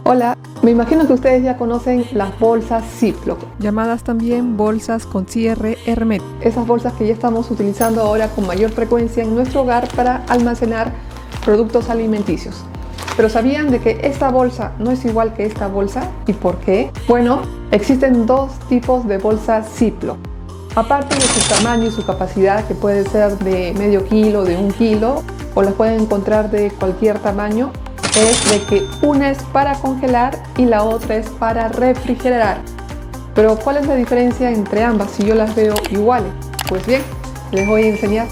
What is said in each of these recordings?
Hola, me imagino que ustedes ya conocen las bolsas Ziploc, llamadas también bolsas con cierre hermético. esas bolsas que ya estamos utilizando ahora con mayor frecuencia en nuestro hogar para almacenar productos alimenticios. Pero ¿sabían de que esta bolsa no es igual que esta bolsa? ¿Y por qué? Bueno, existen dos tipos de bolsas Ziploc. Aparte de su tamaño y su capacidad, que puede ser de medio kilo, de 1 kilo, o las pueden encontrar de cualquier tamaño, es de que una es para congelar y la otra es para refrigerar. Pero ¿cuál es la diferencia entre ambas si yo las veo iguales? Pues bien, les voy a enseñar.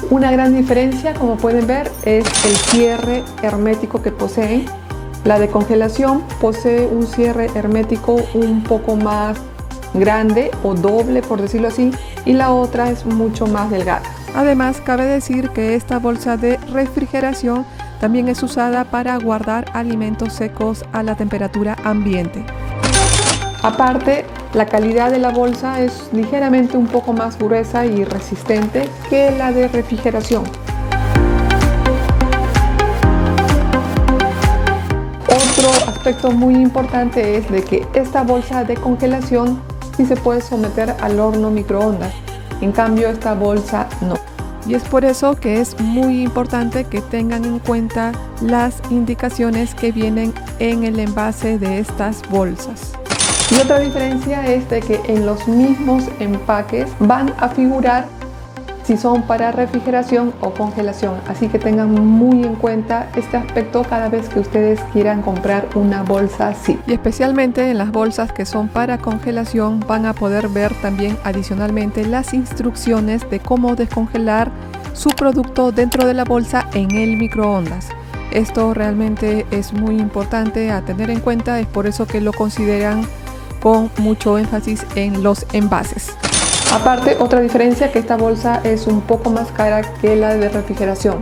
Una gran diferencia, como pueden ver, es el cierre hermético que poseen. La de congelación posee un cierre hermético un poco más grande o doble, por decirlo así, y la otra es mucho más delgada. Además, cabe decir que esta bolsa de refrigeración también es usada para guardar alimentos secos a la temperatura ambiente. Aparte, la calidad de la bolsa es ligeramente un poco más gruesa y resistente que la de refrigeración. Otro aspecto muy importante es de que esta bolsa de congelación sí se puede someter al horno microondas, en cambio esta bolsa no. Y es por eso que es muy importante que tengan en cuenta las indicaciones que vienen en el envase de estas bolsas. Y otra diferencia es de que en los mismos empaques van a figurar si son para refrigeración o congelación. Así que tengan muy en cuenta este aspecto cada vez que ustedes quieran comprar una bolsa así. Y especialmente en las bolsas que son para congelación van a poder ver también adicionalmente las instrucciones de cómo descongelar su producto dentro de la bolsa en el microondas. Esto realmente es muy importante a tener en cuenta, es por eso que lo consideran con mucho énfasis en los envases. Aparte, otra diferencia que esta bolsa es un poco más cara que la de refrigeración.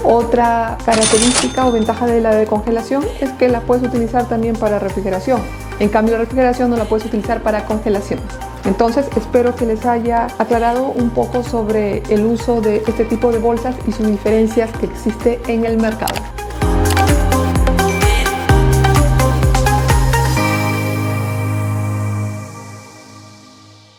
Otra característica o ventaja de la de congelación es que la puedes utilizar también para refrigeración. En cambio, la refrigeración no la puedes utilizar para congelación. Entonces, espero que les haya aclarado un poco sobre el uso de este tipo de bolsas y sus diferencias que existe en el mercado.